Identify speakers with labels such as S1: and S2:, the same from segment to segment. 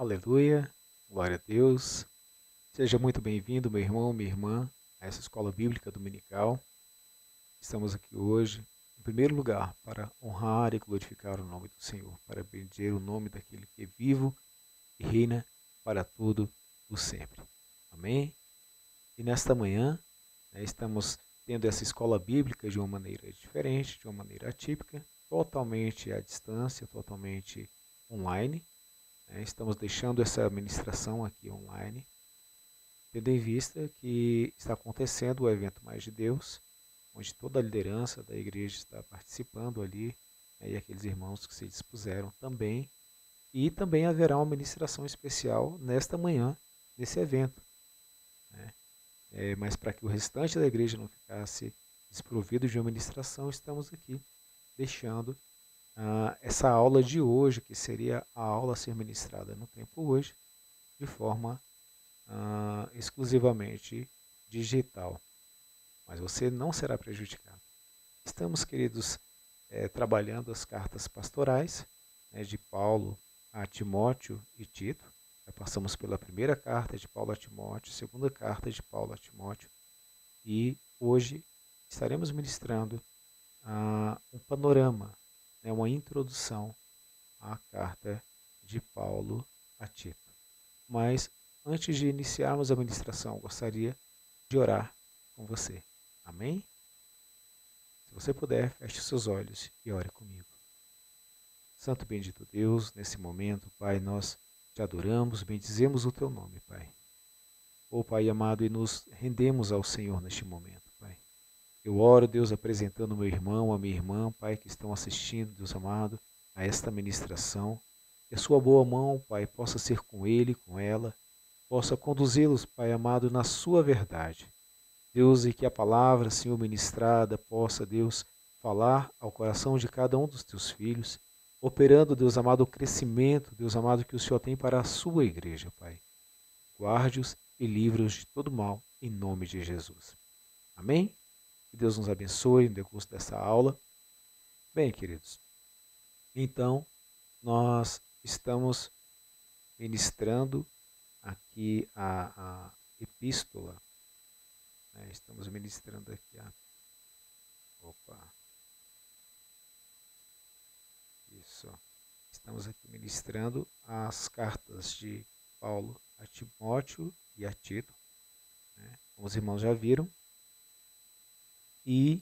S1: Aleluia, glória a Deus. Seja muito bem-vindo, meu irmão, minha irmã, a essa escola bíblica dominical. Estamos aqui hoje, em primeiro lugar, para honrar e glorificar o nome do Senhor, para bendizer o nome daquele que é vivo e reina para todo o sempre. Amém? E nesta manhã, estamos tendo essa escola bíblica de uma maneira diferente, de uma maneira atípica, totalmente à distância, totalmente online. Estamos deixando essa ministração aqui online, tendo em vista que está acontecendo o evento Mais de Deus, onde toda a liderança da igreja está participando ali, e aqueles irmãos que se dispuseram também, e também haverá uma ministração especial nesta manhã, nesse evento. Né? Mas para que o restante da igreja não ficasse desprovido de uma ministração, estamos aqui deixando essa aula de hoje, que seria a aula a ser ministrada no tempo hoje, de forma exclusivamente digital. Mas você não será prejudicado. Estamos, queridos, trabalhando as cartas pastorais, de Paulo a Timóteo e Tito. Já passamos pela primeira carta de Paulo a Timóteo, segunda carta de Paulo a Timóteo, e hoje estaremos ministrando um panorama, uma introdução à carta de Paulo a Tito. Mas antes de iniciarmos a ministração, gostaria de orar com você. Amém? Se você puder, feche seus olhos e ore comigo. Santo e bendito Deus, nesse momento, Pai, nós te adoramos, bendizemos o teu nome, Pai. Ó Pai amado, e nos rendemos ao Senhor neste momento, Pai. Eu oro, Deus, apresentando o meu irmão, a minha irmã, Pai, que estão assistindo, Deus amado, a esta ministração. Que a sua boa mão, Pai, possa ser com ele, com ela, possa conduzi-los, Pai amado, na sua verdade. Deus, e que a palavra, Senhor, ministrada possa, Deus, falar ao coração de cada um dos teus filhos, operando, Deus amado, o crescimento, Deus amado, que o Senhor tem para a sua igreja, Pai. Guarde-os e livre-os de todo mal, em nome de Jesus. Amém? Que Deus nos abençoe no decurso dessa aula. Bem, queridos, então nós estamos ministrando aqui a epístola. Estamos ministrando aqui Estamos aqui ministrando as cartas de Paulo a Timóteo e a Tito, como os irmãos já viram. E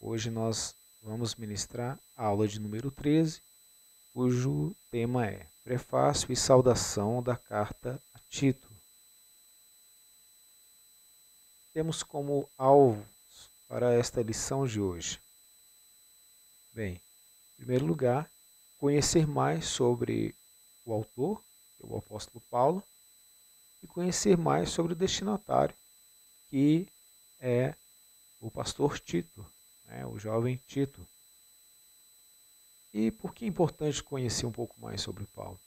S1: hoje nós vamos ministrar a aula de número 13, cujo tema é Prefácio e Saudação da Carta a Tito. Temos como alvos para esta lição de hoje. Bem, em primeiro lugar, conhecer mais sobre o autor, que é o apóstolo Paulo, e conhecer mais sobre o destinatário, que é o pastor Tito, o jovem Tito. E por que é importante conhecer um pouco mais sobre Paulo?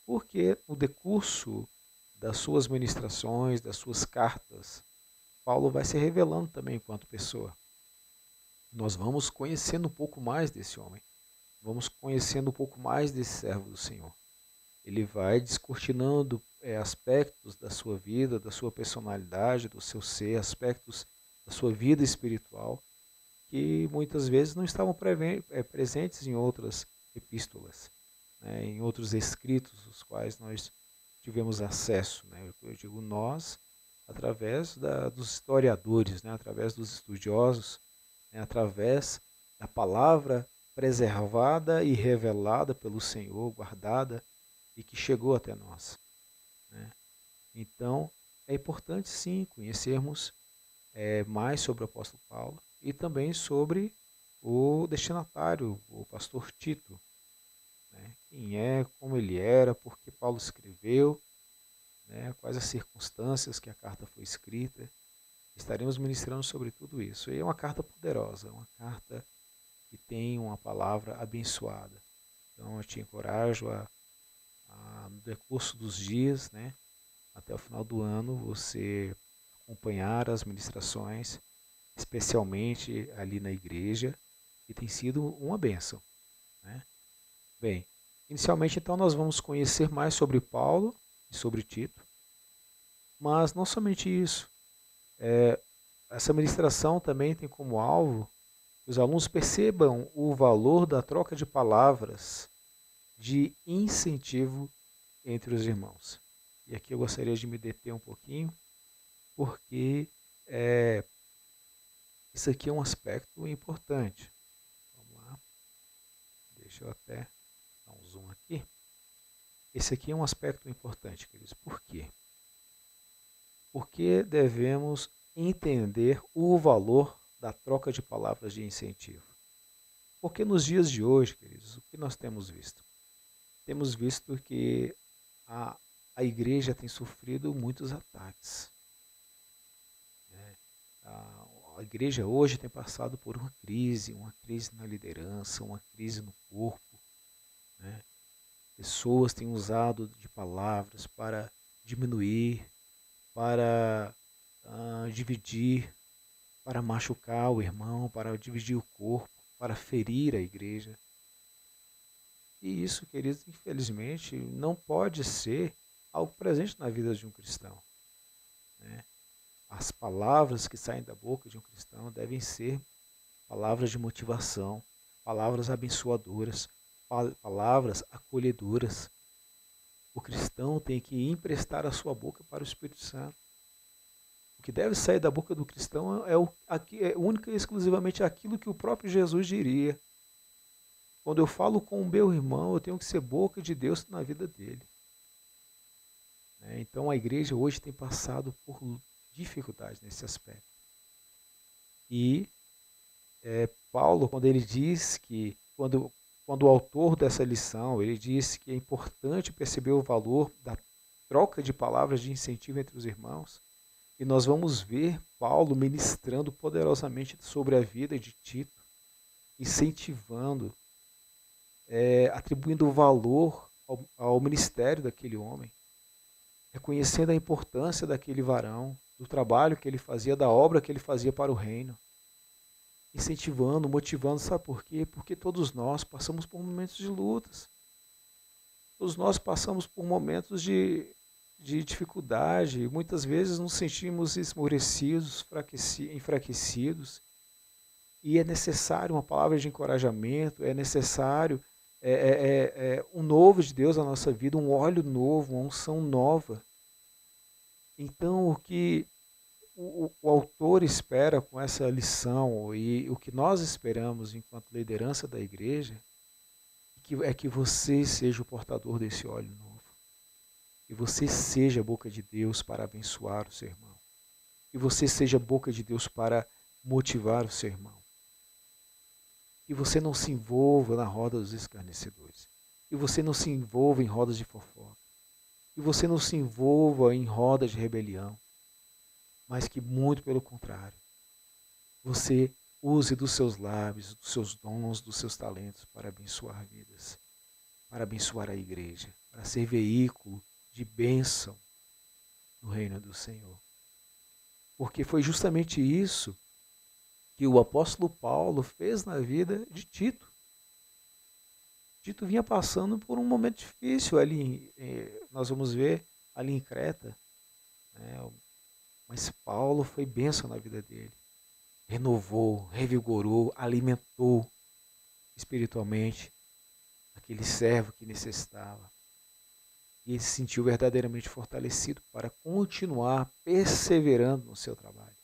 S1: Porque no decurso das suas ministrações, das suas cartas, Paulo vai se revelando também enquanto pessoa. Nós vamos conhecendo um pouco mais desse homem, vamos conhecendo um pouco mais desse servo do Senhor. Ele vai descortinando aspectos da sua vida, da sua personalidade, do seu ser, aspectos da sua vida espiritual, que muitas vezes não estavam presentes em outras epístolas, em outros escritos, os quais nós tivemos acesso. Eu digo nós, através dos historiadores, através dos estudiosos, através da palavra preservada e revelada pelo Senhor, guardada e que chegou até nós. Então, é importante sim conhecermos mais sobre o apóstolo Paulo e também sobre o destinatário, o pastor Tito. Quem é, como ele era, por que Paulo escreveu, quais as circunstâncias que a carta foi escrita. Estaremos ministrando sobre tudo isso. E é uma carta poderosa, uma carta que tem uma palavra abençoada. Então eu te encorajo no decurso dos dias, até o final do ano, você acompanhar as ministrações, especialmente ali na igreja, que tem sido uma bênção. Bem, Inicialmente, então, nós vamos conhecer mais sobre Paulo e sobre Tito, mas não somente isso. Essa ministração também tem como alvo que os alunos percebam o valor da troca de palavras de incentivo entre os irmãos. E aqui eu gostaria de me deter um pouquinho, porque isso aqui é um aspecto importante. Vamos lá, deixa eu até dar um zoom aqui. Esse aqui é um aspecto importante, queridos. Por quê? Porque devemos entender o valor da troca de palavras de incentivo. Porque nos dias de hoje, queridos, o que nós temos visto? Temos visto que a igreja tem sofrido muitos ataques. Né? A igreja hoje tem passado por uma crise na liderança, uma crise no corpo. Né? Pessoas têm usado de palavras para diminuir, para dividir, para machucar o irmão, para dividir o corpo, para ferir a igreja. E isso, queridos, infelizmente, não pode ser algo presente na vida de um cristão. Né? As palavras que saem da boca de um cristão devem ser palavras de motivação, palavras abençoadoras, palavras acolhedoras. O cristão tem que emprestar a sua boca para o Espírito Santo. O que deve sair da boca do cristão é única e exclusivamente aquilo que o próprio Jesus diria. Quando eu falo com o meu irmão, eu tenho que ser boca de Deus na vida dele. Então a igreja hoje tem passado por dificuldades nesse aspecto. E Paulo, quando ele diz que, quando o autor dessa lição, ele diz que é importante perceber o valor da troca de palavras de incentivo entre os irmãos, e nós vamos ver Paulo ministrando poderosamente sobre a vida de Tito, incentivando, atribuindo valor ao ministério daquele homem, reconhecendo a importância daquele varão, do trabalho que ele fazia, da obra que ele fazia para o reino, incentivando, motivando, sabe por quê? Porque todos nós passamos por momentos de lutas, todos nós passamos por momentos de dificuldade, muitas vezes nos sentimos esmorecidos, enfraquecidos, e é necessário uma palavra de encorajamento, é necessário um novo de Deus na nossa vida, um óleo novo, uma unção nova. Então, o que o autor espera com essa lição e o que nós esperamos enquanto liderança da igreja é que você seja o portador desse óleo novo. Que você seja a boca de Deus para abençoar o seu irmão. Que você seja a boca de Deus para motivar o seu irmão. Que você não se envolva na roda dos escarnecedores. Que você não se envolva em rodas de fofoca. Que você não se envolva em rodas de rebelião. Mas que, muito pelo contrário, você use dos seus lábios, dos seus dons, dos seus talentos para abençoar vidas, para abençoar a igreja, para ser veículo de bênção no reino do Senhor. Porque foi justamente isso que o apóstolo Paulo fez na vida de Tito. Tito vinha passando por um momento difícil ali, nós vamos ver ali em Creta, né? Mas Paulo foi bênção na vida dele. Renovou, revigorou, alimentou espiritualmente aquele servo que necessitava. E ele se sentiu verdadeiramente fortalecido para continuar perseverando no seu trabalho.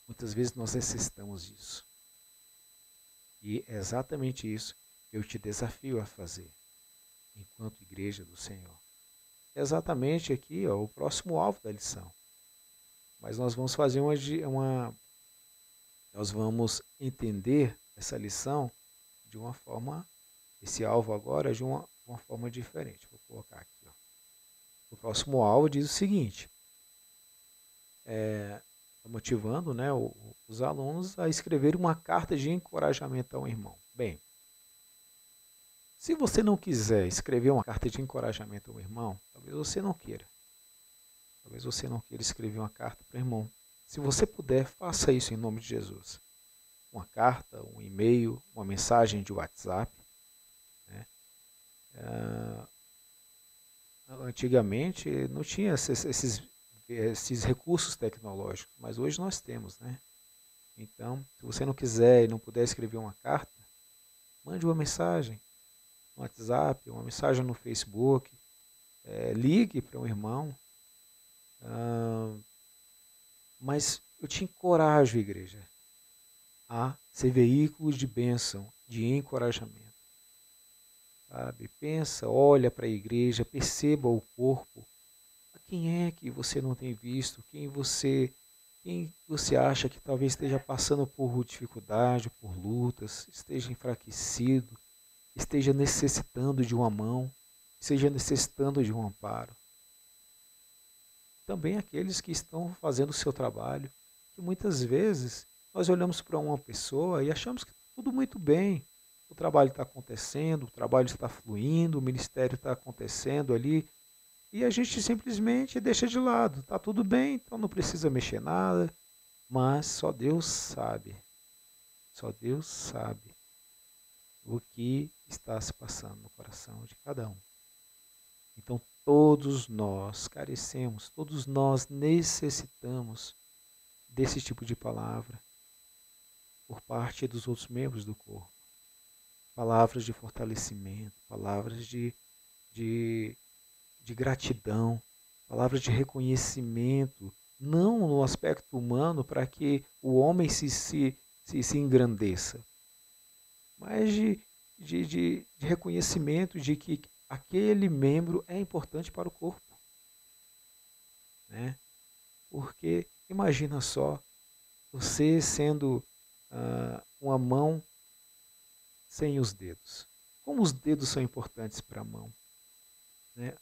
S1: Muitas vezes nós necessitamos disso. E é exatamente isso que eu te desafio a fazer, enquanto igreja do Senhor. É exatamente aqui o próximo alvo da lição. Mas nós vamos fazer nós vamos entender essa lição de uma forma, esse alvo agora de uma forma diferente. Vou colocar aqui. O próximo alvo diz o seguinte, motivando, né, os alunos a escrever uma carta de encorajamento ao irmão. Bem, se você não quiser escrever uma carta de encorajamento ao irmão, talvez você não queira. Talvez você não queira escrever uma carta para o irmão. Se você puder, faça isso em nome de Jesus. Uma carta, um e-mail, uma mensagem de WhatsApp. Né? Antigamente não tinha esses recursos tecnológicos, mas hoje nós temos, né? Então, se você não quiser e não puder escrever uma carta, mande uma mensagem no WhatsApp, uma mensagem no Facebook, ligue para um irmão. Mas eu te encorajo, igreja, a ser veículos de bênção, de encorajamento. Sabe? Pensa, olha para a igreja, perceba o corpo. Quem é que você não tem visto? Quem você acha que talvez esteja passando por dificuldade, por lutas, esteja enfraquecido, esteja necessitando de uma mão, esteja necessitando de um amparo? Também aqueles que estão fazendo o seu trabalho, que muitas vezes nós olhamos para uma pessoa e achamos que está tudo muito bem. O trabalho está acontecendo, o trabalho está fluindo, o ministério está acontecendo ali, e a gente simplesmente deixa de lado. Está tudo bem, então não precisa mexer nada, mas só Deus sabe o que está se passando no coração de cada um. Então todos nós carecemos, todos nós necessitamos desse tipo de palavra por parte dos outros membros do corpo. Palavras de fortalecimento, palavras de gratidão, palavras de reconhecimento, não no aspecto humano para que o homem se engrandeça, mas de reconhecimento de que aquele membro é importante para o corpo. Né? Porque imagina só, você sendo uma mão sem os dedos. Como os dedos são importantes para a mão. Né?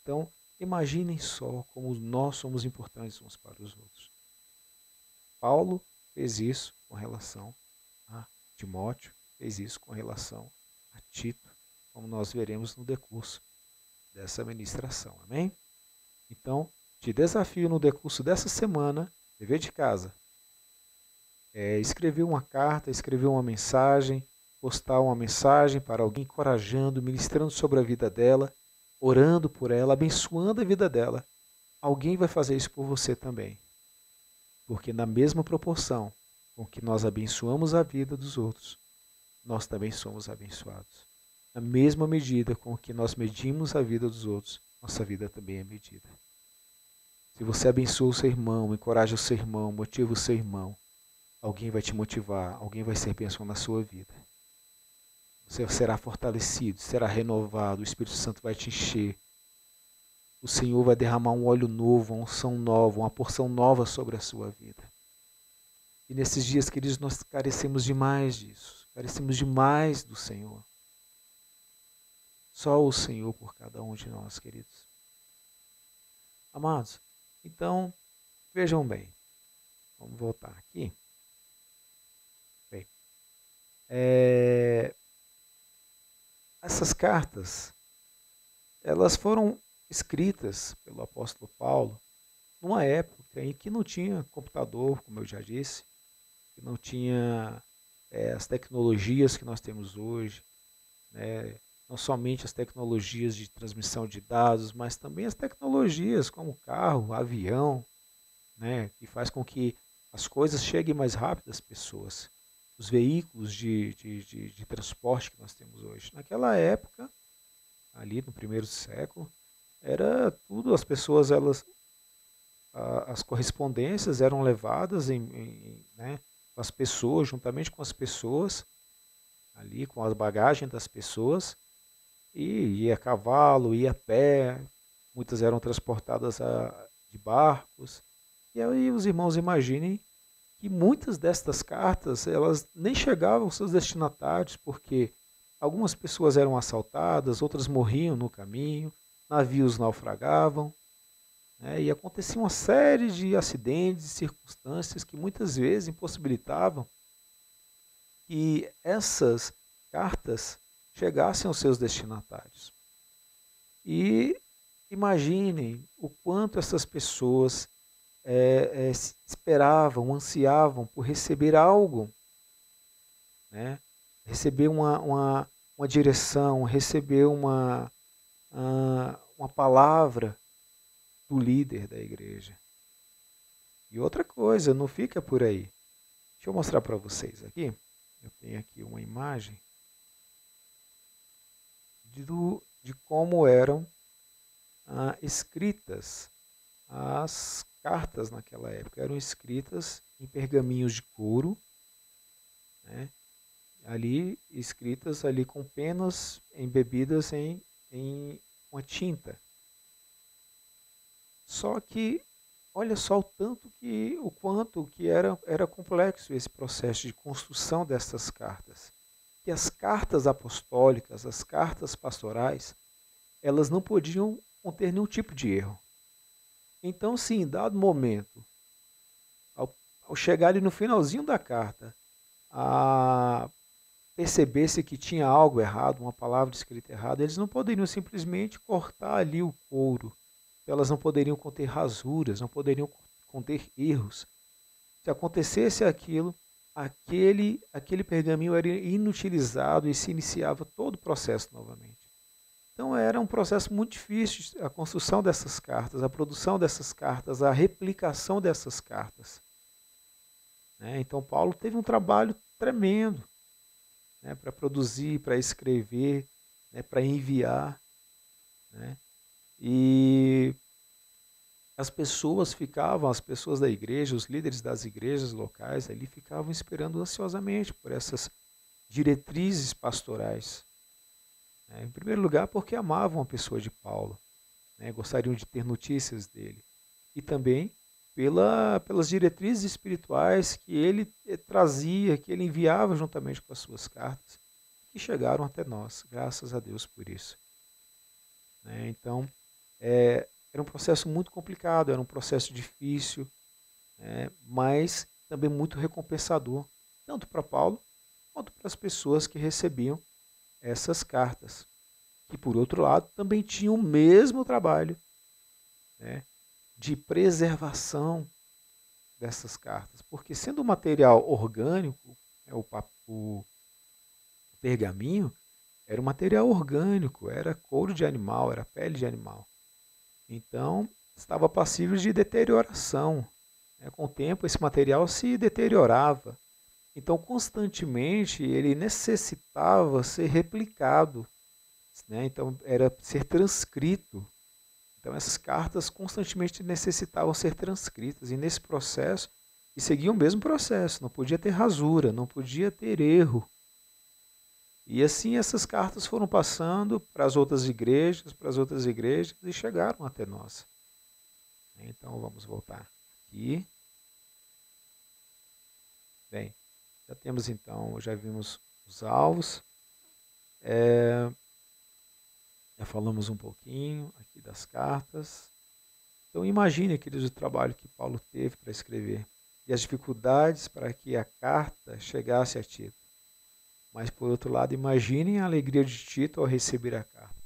S1: Então, imaginem só como nós somos importantes uns para os outros. Paulo fez isso com relação a Timóteo, fez isso com relação a Tito, como nós veremos no decurso dessa ministração. Amém? Então, te desafio no decurso dessa semana, dever de casa, escrever uma carta, escrever uma mensagem, postar uma mensagem para alguém, encorajando, ministrando sobre a vida dela, orando por ela, abençoando a vida dela. Alguém vai fazer isso por você também. Porque na mesma proporção com que nós abençoamos a vida dos outros, nós também somos abençoados. Na mesma medida com que nós medimos a vida dos outros, nossa vida também é medida. Se você abençoa o seu irmão, encoraja o seu irmão, motiva o seu irmão, alguém vai te motivar, alguém vai ser bênção na sua vida. Você será fortalecido, será renovado, o Espírito Santo vai te encher. O Senhor vai derramar um óleo novo, uma unção nova, uma porção nova sobre a sua vida. E nesses dias, queridos, nós carecemos demais disso. Carecemos demais do Senhor. Só o Senhor por cada um de nós, queridos. Amados, então, vejam bem. Vamos voltar aqui. Bem, essas cartas, elas foram escritas pelo apóstolo Paulo numa época em que não tinha computador, como eu já disse, que não tinha as tecnologias que nós temos hoje, né? Não somente as tecnologias de transmissão de dados, mas também as tecnologias como carro, avião, né? Que faz com que as coisas cheguem mais rápido às pessoas. Os veículos de transporte que nós temos hoje. Naquela época, ali no primeiro século, era tudo, as pessoas, as correspondências eram levadas né, com as pessoas, juntamente com as pessoas, ali com as bagagens das pessoas, e ia a cavalo, ia a pé, muitas eram transportadas de barcos. E aí os irmãos imaginem que muitas destas cartas, elas nem chegavam aos seus destinatários, porque algumas pessoas eram assaltadas, outras morriam no caminho, navios naufragavam, né, e acontecia uma série de acidentes e circunstâncias que muitas vezes impossibilitavam que essas cartas chegassem aos seus destinatários. E imaginem o quanto essas pessoas esperavam, ansiavam por receber algo, né? Receber uma direção, receber uma palavra do líder da igreja. E outra coisa, não fica por aí. Deixa eu mostrar para vocês aqui. Eu tenho aqui uma imagem de como eram escritas as cartas naquela época. Eram escritas em pergaminhos de couro, né? Ali escritas ali com penas embebidas em uma tinta. Só que olha só o quanto que era complexo esse processo de construção dessas cartas. Que as cartas apostólicas, as cartas pastorais, elas não podiam conter nenhum tipo de erro. Então, sim, em dado momento, ao chegar ali no finalzinho da carta, a perceber-se que tinha algo errado, uma palavra escrita errada, eles não poderiam simplesmente cortar ali o couro. Elas não poderiam conter rasuras, não poderiam conter erros. Se acontecesse aquilo, aquele pergaminho era inutilizado e se iniciava todo o processo novamente. Então era um processo muito difícil a construção dessas cartas, a produção dessas cartas, a replicação dessas cartas. Então Paulo teve um trabalho tremendo, para produzir, para escrever, para enviar. E as pessoas da igreja, os líderes das igrejas locais ali ficavam esperando ansiosamente por essas diretrizes pastorais. Em primeiro lugar, porque amavam a pessoa de Paulo, gostariam de ter notícias dele. E também pelas diretrizes espirituais que ele trazia, que ele enviava juntamente com as suas cartas, que chegaram até nós, graças a Deus por isso. Então, era um processo muito complicado, era um processo difícil, mas também muito recompensador, tanto para Paulo quanto para as pessoas que recebiam essas cartas, que por outro lado também tinham o mesmo trabalho de preservação dessas cartas, porque sendo um material orgânico, o pergaminho era um material orgânico, era couro de animal, era pele de animal. Então, estava passível de deterioração. Com o tempo, esse material se deteriorava. Então, constantemente, ele necessitava ser replicado. Então, era ser transcrito. Então, essas cartas constantemente necessitavam ser transcritas. E nesse processo, e seguiam o mesmo processo. Não podia ter rasura, não podia ter erro. E assim essas cartas foram passando para as outras igrejas, e chegaram até nós. Então vamos voltar aqui. Bem, já temos então, já vimos os alvos. Já falamos um pouquinho aqui das cartas. Então imagine, queridos, o trabalho que Paulo teve para escrever e as dificuldades para que a carta chegasse a Tito. Mas, por outro lado, imaginem a alegria de Tito ao receber a carta.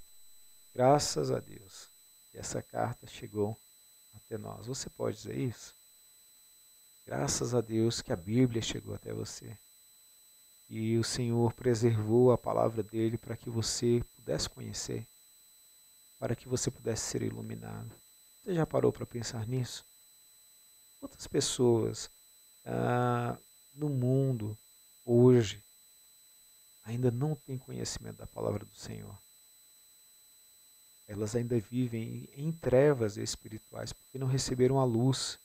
S1: Graças a Deus que essa carta chegou até nós. Você pode dizer isso? Graças a Deus que a Bíblia chegou até você. E o Senhor preservou a palavra dele para que você pudesse conhecer, para que você pudesse ser iluminado. Você já parou para pensar nisso? Quantas pessoas no mundo hoje ainda não têm conhecimento da palavra do Senhor? Elas ainda vivem em trevas espirituais porque não receberam a luz.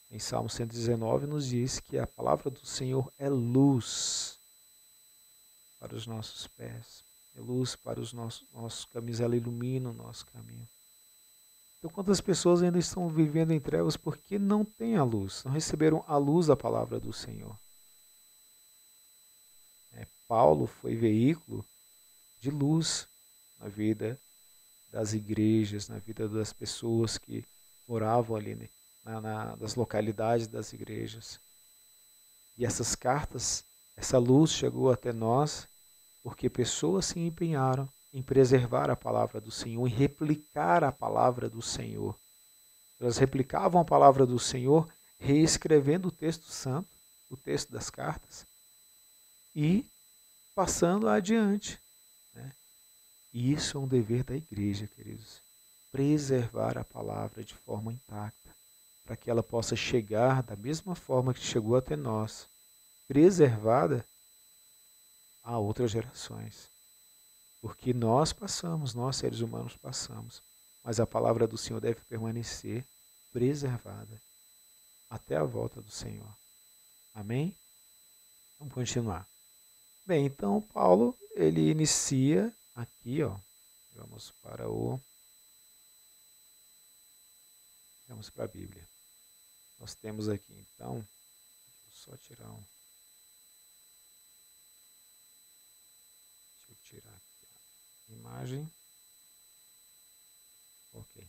S1: Em Salmo 119 nos diz que a palavra do Senhor é luz para os nossos pés, é luz para os nossos caminhos, ela ilumina o nosso caminho. Então, quantas pessoas ainda estão vivendo em trevas porque não têm a luz, não receberam a luz da palavra do Senhor? Paulo foi veículo de luz na vida das igrejas, na vida das pessoas que moravam ali, nas localidades das igrejas. E essas cartas, essa luz chegou até nós porque pessoas se empenharam em preservar a palavra do Senhor, em replicar a palavra do Senhor. Elas replicavam a palavra do Senhor, reescrevendo o texto santo, o texto das cartas, e passando adiante, né? E isso é um dever da igreja, queridos. Preservar a palavra de forma intacta, para que ela possa chegar da mesma forma que chegou até nós, preservada a outras gerações. Porque nós passamos, nós seres humanos passamos, mas a palavra do Senhor deve permanecer preservada até a volta do Senhor. Amém? Vamos continuar. Bem, então Paulo, ele inicia aqui, ó, vamos para a Bíblia. Nós temos aqui, então, deixa eu só tirar deixa eu tirar aqui a imagem. Ok.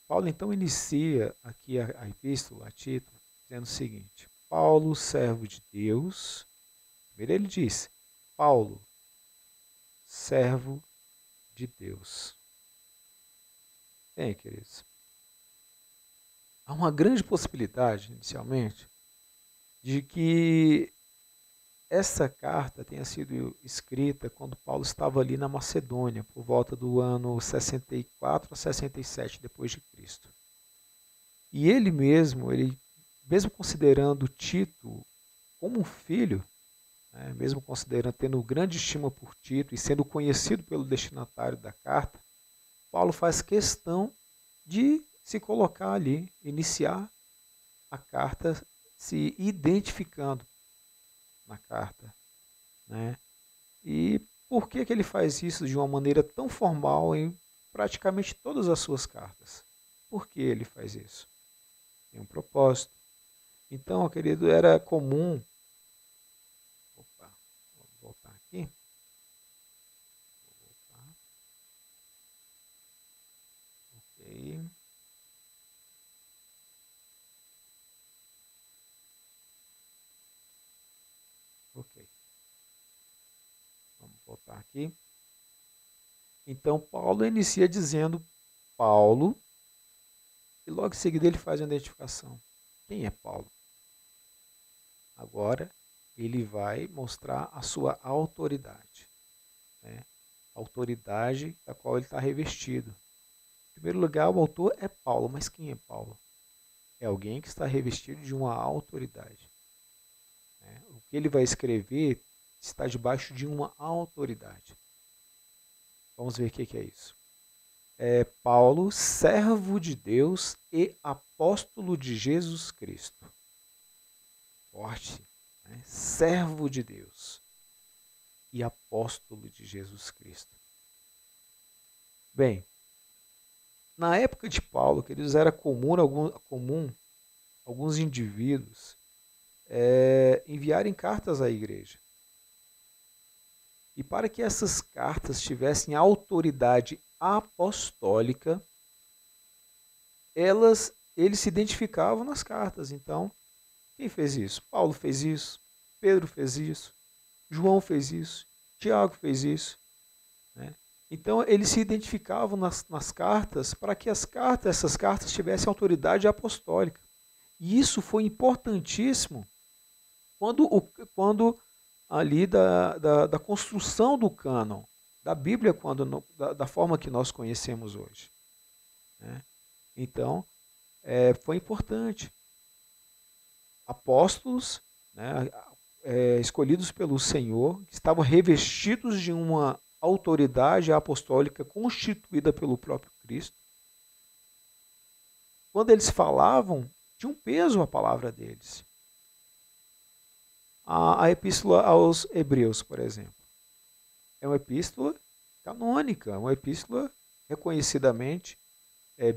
S1: Paulo, então, inicia aqui a epístola, a Tito, dizendo o seguinte: Paulo, servo de Deus. Primeiro ele diz: Paulo, servo de Deus. Bem, queridos, há uma grande possibilidade, inicialmente, de que essa carta tenha sido escrita quando Paulo estava ali na Macedônia, por volta do ano 64 a 67 depois de Cristo. E ele mesmo considerando Tito como um filho, né, mesmo considerando tendo grande estima por Tito e sendo conhecido pelo destinatário da carta, Paulo faz questão de se colocar ali, iniciar a carta se identificando na carta, né? E por que ele faz isso de uma maneira tão formal em praticamente todas as suas cartas? Por que ele faz isso? Tem um propósito. Então, querido, era comum. Opa, vamos voltar aqui. Vou voltar. Ok. Ok. Vamos voltar aqui. Então, Paulo inicia dizendo Paulo, e logo em seguida ele faz a identificação. Quem é Paulo? Agora, ele vai mostrar a sua autoridade, né? A autoridade da qual ele está revestido. Em primeiro lugar, o autor é Paulo, mas quem é Paulo? É alguém que está revestido de uma autoridade, né? O que ele vai escrever está debaixo de uma autoridade. Vamos ver o que é isso. É Paulo, servo de Deus e apóstolo de Jesus Cristo. Forte, né? Servo de Deus e apóstolo de Jesus Cristo. Bem, na época de Paulo, queridos, era comum alguns indivíduos enviarem cartas à igreja. E para que essas cartas tivessem autoridade apostólica, eles se identificavam nas cartas. Então, quem fez isso? Paulo fez isso, Pedro fez isso, João fez isso, Tiago fez isso, né? Então, eles se identificavam nas cartas para que essas cartas tivessem autoridade apostólica. E isso foi importantíssimo quando ali da construção do cânon da Bíblia, da forma que nós conhecemos hoje, né? Então, foi importante. Apóstolos, né, escolhidos pelo Senhor, que estavam revestidos de uma autoridade apostólica constituída pelo próprio Cristo. Quando eles falavam, tinha um peso a palavra deles. A epístola aos Hebreus, por exemplo, é uma epístola canônica, uma epístola reconhecidamente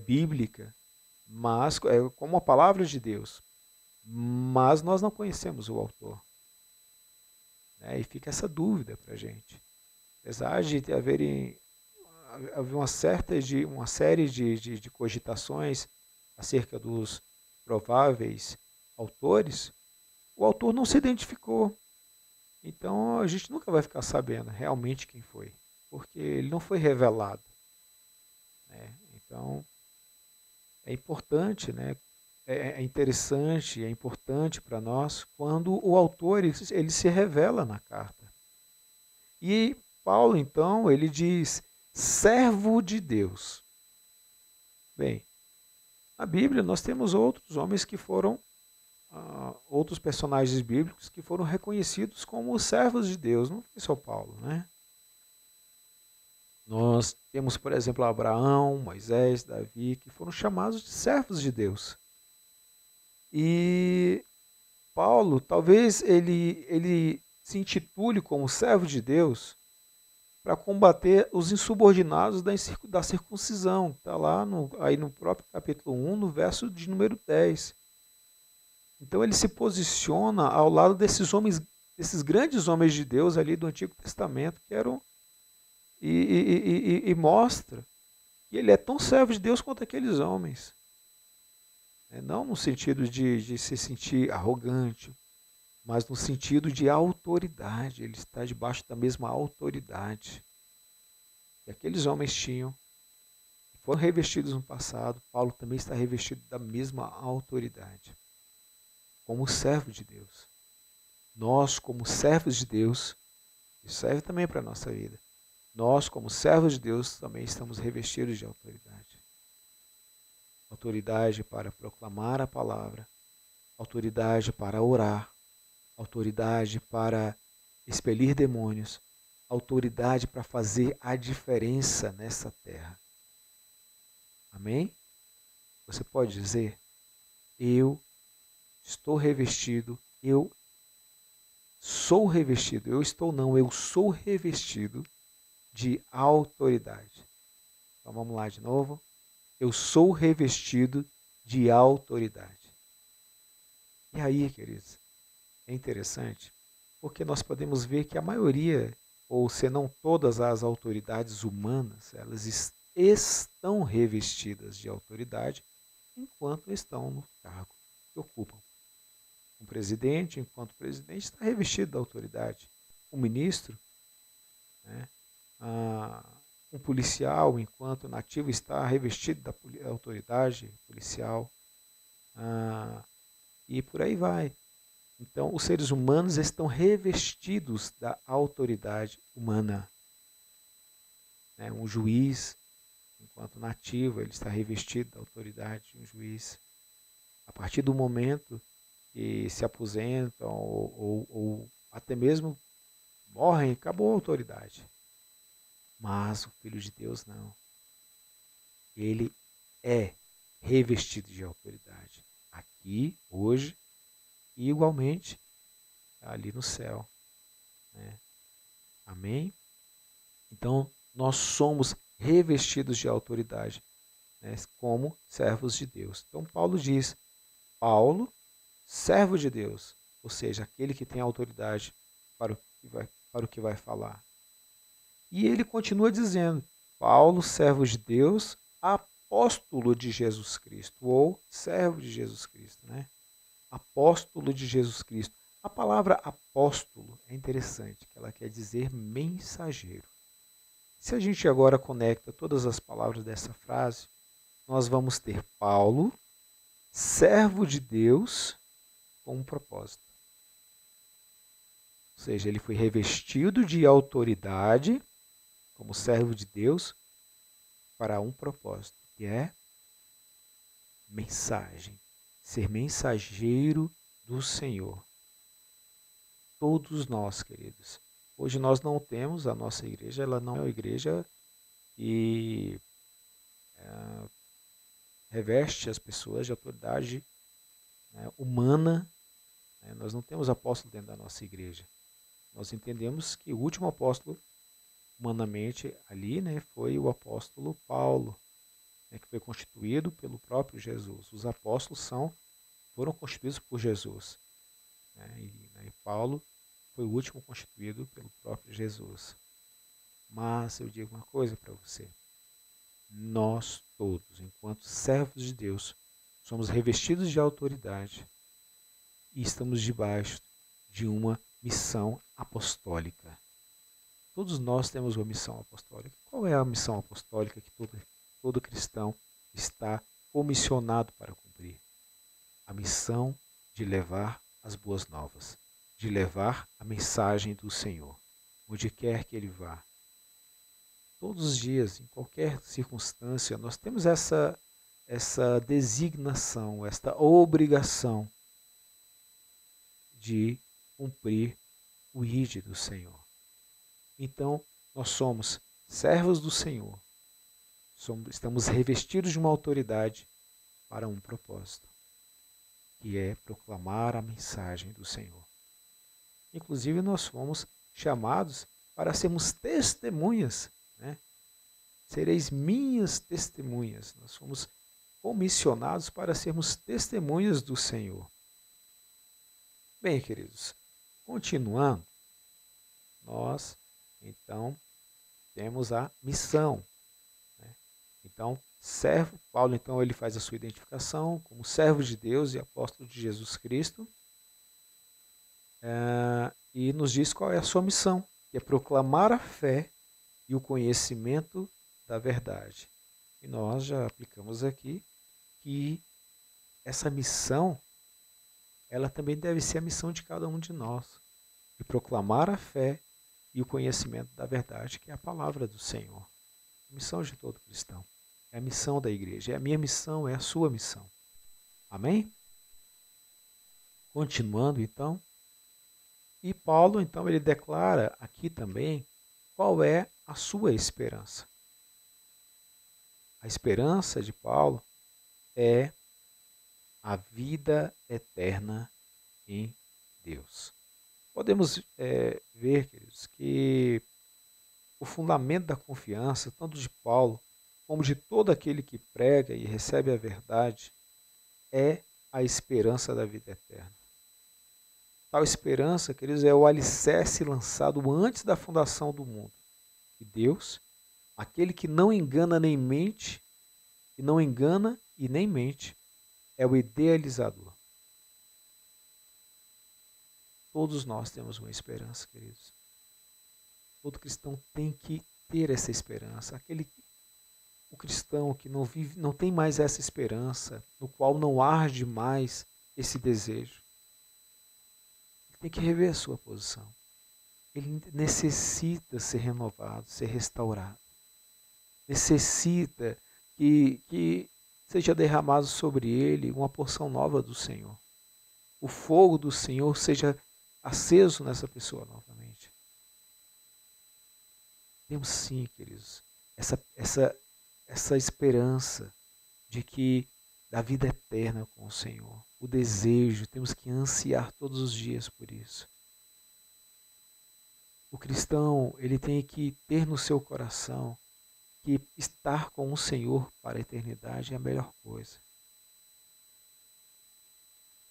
S1: bíblica, mas como a palavra de Deus. Mas nós não conhecemos o autor, né? E fica essa dúvida para a gente. Apesar de haver uma série de cogitações acerca dos prováveis autores, o autor não se identificou. Então a gente nunca vai ficar sabendo realmente quem foi, porque ele não foi revelado, né? Então é importante, né, é interessante, é importante para nós quando o autor ele se revela na carta. E Paulo, então, ele diz, servo de Deus. Bem, na Bíblia nós temos outros homens que foram, outros personagens bíblicos que foram reconhecidos como servos de Deus, não foi só Paulo, né? Nós temos, por exemplo, Abraão, Moisés, Davi, que foram chamados de servos de Deus. E Paulo, talvez ele se intitule como servo de Deus para combater os insubordinados da circuncisão. Está lá aí no próprio capítulo 1, no verso de número 10. Então ele se posiciona ao lado desses homens, desses grandes homens de Deus ali do Antigo Testamento, que eram e mostra que ele é tão servo de Deus quanto aqueles homens. Não no sentido de se sentir arrogante, mas no sentido de autoridade. Ele está debaixo da mesma autoridade que aqueles homens tinham, que foram revestidos no passado. Paulo também está revestido da mesma autoridade, como servo de Deus. Nós, como servos de Deus, isso serve também para a nossa vida. Nós, como servos de Deus, também estamos revestidos de autoridade. Autoridade para proclamar a palavra, autoridade para orar, autoridade para expelir demônios, autoridade para fazer a diferença nessa terra. Amém? Você pode dizer, eu estou revestido, eu sou revestido, eu sou revestido de autoridade. Então vamos lá de novo. Eu sou revestido de autoridade. E aí, queridos, é interessante, porque nós podemos ver que a maioria, ou se não todas as autoridades humanas, elas estão revestidas de autoridade enquanto estão no cargo que ocupam. Um presidente, enquanto presidente, está revestido da autoridade. Um ministro, né? Um policial, enquanto nativo, está revestido da autoridade policial, e por aí vai. Então, os seres humanos estão revestidos da autoridade humana. Um juiz, enquanto nativo, ele está revestido da autoridade de um juiz. A partir do momento que se aposentam ou até mesmo morrem, acabou a autoridade. Mas o Filho de Deus não. Ele é revestido de autoridade. Aqui, hoje, e igualmente ali no céu. Né? Amém? Então, nós somos revestidos de autoridade, né, como servos de Deus. Então, Paulo diz, Paulo, servo de Deus, ou seja, aquele que tem autoridade para o que vai falar. E ele continua dizendo, Paulo, servo de Deus, apóstolo de Jesus Cristo, ou servo de Jesus Cristo, né? Apóstolo de Jesus Cristo. A palavra apóstolo é interessante, que ela quer dizer mensageiro. Se a gente agora conecta todas as palavras dessa frase, nós vamos ter Paulo, servo de Deus, com um propósito. Ou seja, ele foi revestido de autoridade como servo de Deus para um propósito, que é mensagem, ser mensageiro do Senhor. Todos nós, queridos. Hoje nós não temos, a nossa igreja, ela não é uma igreja que reveste as pessoas de autoridade, né, humana. Né? Nós não temos apóstolo dentro da nossa igreja. Nós entendemos que o último apóstolo, humanamente, ali, né, foi o apóstolo Paulo, né, que foi constituído pelo próprio Jesus. Os apóstolos foram constituídos por Jesus. Né, e Paulo foi o último constituído pelo próprio Jesus. Mas eu digo uma coisa para você. Nós todos, enquanto servos de Deus, somos revestidos de autoridade e estamos debaixo de uma missão apostólica. Todos nós temos uma missão apostólica. Qual é a missão apostólica que todo cristão está comissionado para cumprir? a missão de levar as boas novas, de levar a mensagem do Senhor, onde quer que ele vá. Todos os dias, em qualquer circunstância, nós temos essa designação, esta obrigação de cumprir o ID do Senhor. Então, nós somos servos do Senhor, estamos revestidos de uma autoridade para um propósito, que é proclamar a mensagem do Senhor. Inclusive, nós fomos chamados para sermos testemunhas, né? Sereis minhas testemunhas. Nós fomos comissionados para sermos testemunhas do Senhor. Bem, queridos, continuando, nós, então, temos a missão, né? Então, Paulo, então, ele faz a sua identificação como servo de Deus e apóstolo de Jesus Cristo, e nos diz qual é a sua missão, que é proclamar a fé e o conhecimento da verdade. E nós já aplicamos aqui que essa missão, ela também deve ser a missão de cada um de nós, de proclamar a fé e o conhecimento da verdade, que é a palavra do Senhor. A missão de todo cristão. É a missão da igreja. É a minha missão, é a sua missão. Amém? Continuando, então. E Paulo, então, ele declara aqui também qual é a sua esperança. A esperança de Paulo é a vida eterna em Deus. Podemos ver, queridos, que o fundamento da confiança, tanto de Paulo como de todo aquele que prega e recebe a verdade, é a esperança da vida eterna. Tal esperança, queridos, é o alicerce lançado antes da fundação do mundo. E Deus, aquele que não engana nem mente, e não engana e nem mente, é o idealizador. Todos nós temos uma esperança, queridos. Todo cristão tem que ter essa esperança. O cristão que não vive, não tem mais essa esperança, no qual não arde mais esse desejo, ele tem que rever a sua posição. Ele necessita ser renovado, ser restaurado. Necessita que seja derramado sobre ele uma porção nova do Senhor. O fogo do Senhor seja aceso nessa pessoa novamente. Temos sim, queridos, essa esperança de que da vida eterna com o Senhor. O desejo, temos que ansiar todos os dias por isso. O cristão, ele tem que ter no seu coração que estar com o Senhor para a eternidade é a melhor coisa.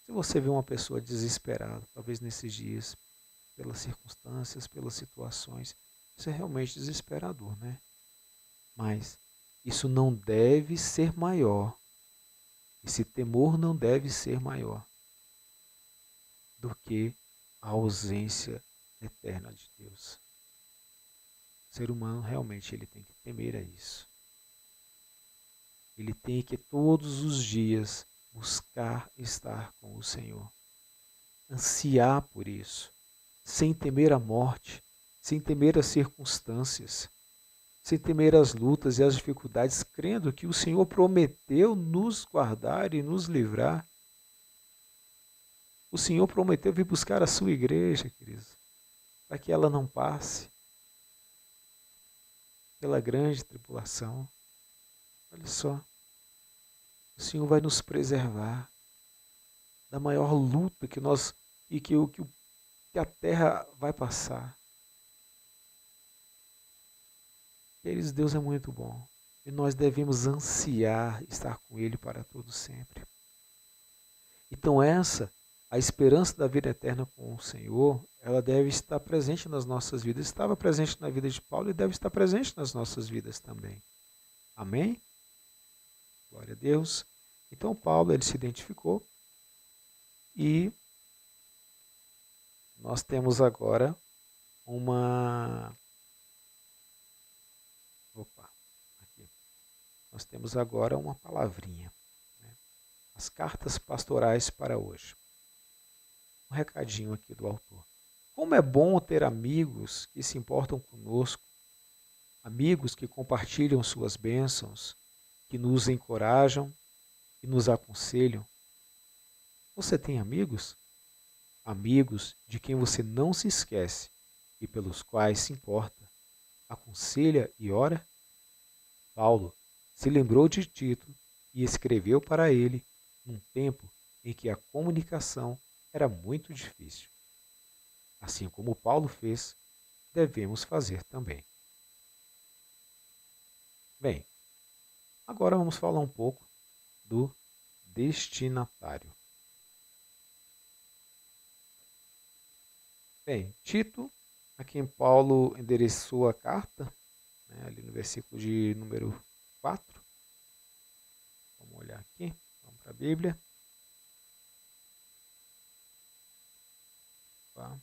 S1: Se você vê uma pessoa desesperada, talvez nesses dias, pelas circunstâncias, pelas situações, isso é realmente desesperador, né? Mas isso não deve ser maior. Esse temor não deve ser maior do que a ausência eterna de Deus. O ser humano realmente ele tem que temer a isso. Ele tem que todos os dias buscar estar com o Senhor. Ansiar por isso, sem temer a morte, sem temer as circunstâncias, sem temer as lutas e as dificuldades, crendo que o Senhor prometeu nos guardar e nos livrar. O Senhor prometeu vir buscar a sua igreja, queridos, para que ela não passe pela grande tribulação. Olha só, o Senhor vai nos preservar da maior luta que que a terra vai passar. Queridos, Deus é muito bom e nós devemos ansiar estar com Ele para todo sempre. Então a esperança da vida eterna com o Senhor, ela deve estar presente nas nossas vidas. Estava presente na vida de Paulo e deve estar presente nas nossas vidas também. Amém? Glória a Deus. Então Paulo, ele se identificou e nós temos agora aqui. Nós temos agora uma palavrinha, né? as cartas pastorais para hoje. Um recadinho aqui do autor. Como é bom ter amigos que se importam conosco, amigos que compartilham suas bênçãos, que nos encorajam e nos aconselham. Você tem amigos? Amigos de quem você não se esquece e pelos quais se importa, aconselha e ora? Paulo se lembrou de Tito e escreveu para ele num tempo em que a comunicação era muito difícil. Assim como Paulo fez, devemos fazer também. Bem, agora vamos falar um pouco do destinatário. Bem, Tito, a quem Paulo endereçou a carta, ali no versículo de número 4. Vamos olhar aqui, vamos para a Bíblia. Tá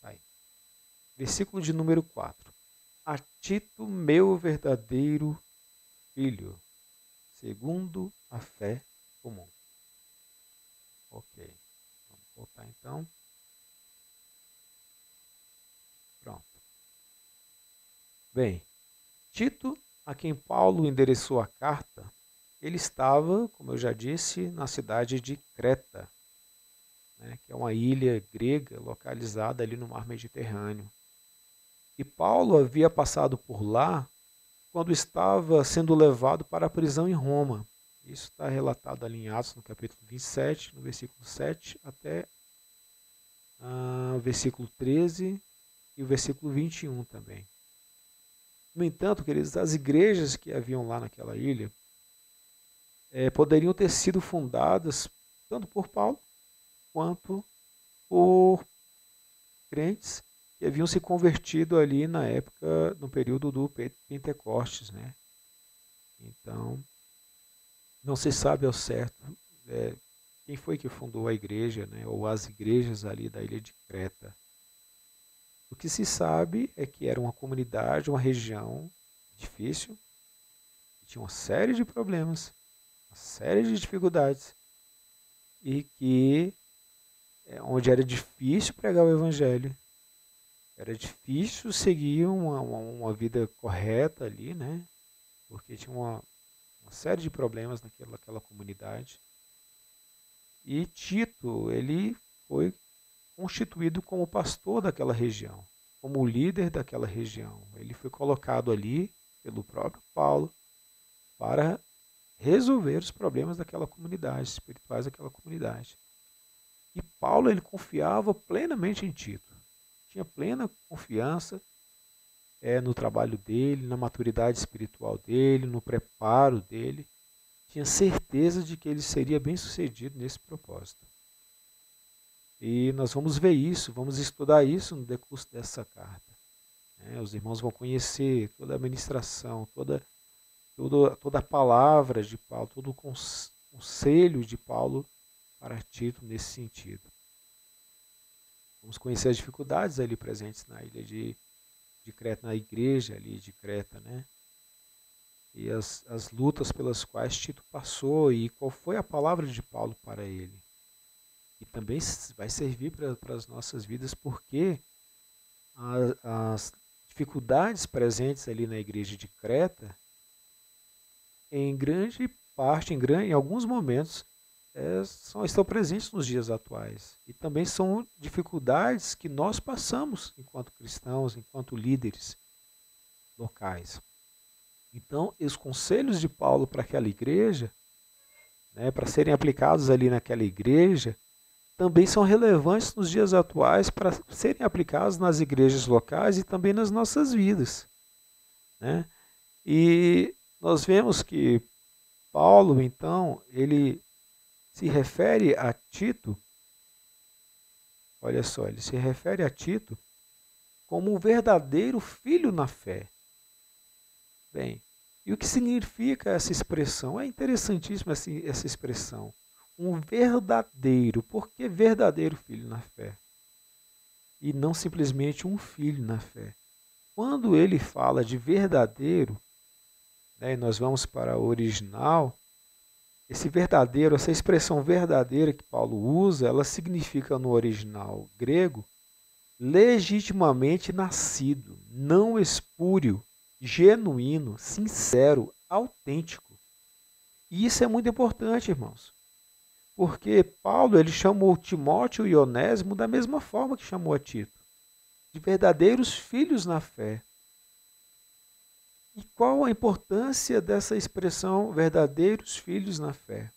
S1: aí. Versículo de número 4. A Tito, meu verdadeiro filho, segundo a fé comum. Ok, vamos voltar então. Pronto. Bem, Tito, a quem Paulo endereçou a carta, ele estava, como eu já disse, na cidade de Creta, que é uma ilha grega localizada ali no mar Mediterrâneo. E Paulo havia passado por lá quando estava sendo levado para a prisão em Roma. Isso está relatado ali em Atos, no capítulo 27, no versículo 7 até o versículo 13 e o versículo 21 também. No entanto, queridos, as igrejas que haviam lá naquela ilha poderiam ter sido fundadas tanto por Paulo quanto por crentes que haviam se convertido ali na época, no período do Pentecostes, né? Então, não se sabe ao certo quem foi que fundou a igreja, né? Ou as igrejas ali da ilha de Creta. O que se sabe é que era uma comunidade, uma região difícil, que tinha uma série de problemas, uma série de dificuldades, e que onde era difícil pregar o evangelho, era difícil seguir uma vida correta ali, né? Porque tinha uma série de problemas naquela comunidade. E Tito, ele foi constituído como pastor daquela região, como líder daquela região. Ele foi colocado ali pelo próprio Paulo para resolver os problemas daquela comunidade, espirituais daquela comunidade. E Paulo, ele confiava plenamente em Tito. Tinha plena confiança no trabalho dele, na maturidade espiritual dele, no preparo dele. Tinha certeza de que ele seria bem sucedido nesse propósito. E nós vamos ver isso, vamos estudar isso no decurso dessa carta. Os irmãos vão conhecer toda a ministração, toda a palavra de Paulo, todo o conselho de Paulo para Tito nesse sentido. Vamos conhecer as dificuldades ali presentes na ilha de Creta, na igreja ali de Creta, né? E as lutas pelas quais Tito passou e qual foi a palavra de Paulo para ele. E também vai servir para as nossas vidas, porque as dificuldades presentes ali na igreja de Creta, em grande parte, em alguns momentos, estão presentes nos dias atuais. E também são dificuldades que nós passamos enquanto cristãos, enquanto líderes locais. Então, os conselhos de Paulo para aquela igreja, para serem aplicados ali naquela igreja, também são relevantes nos dias atuais para serem aplicados nas igrejas locais e também nas nossas vidas. E nós vemos que Paulo, então, ele se refere a Tito, olha só, ele se refere a Tito como um verdadeiro filho na fé. Bem, e o que significa essa expressão? É interessantíssima essa expressão. Um verdadeiro. Por que verdadeiro filho na fé? E não simplesmente um filho na fé. Quando ele fala de verdadeiro, né, e nós vamos para o original, esse verdadeiro, essa expressão verdadeira que Paulo usa, ela significa no original grego legitimamente nascido, não espúrio, genuíno, sincero, autêntico. E isso é muito importante, irmãos, porque Paulo ele chamou Timóteo e Onésimo da mesma forma que chamou a Tito, de verdadeiros filhos na fé. E qual a importância dessa expressão verdadeiros filhos na fé?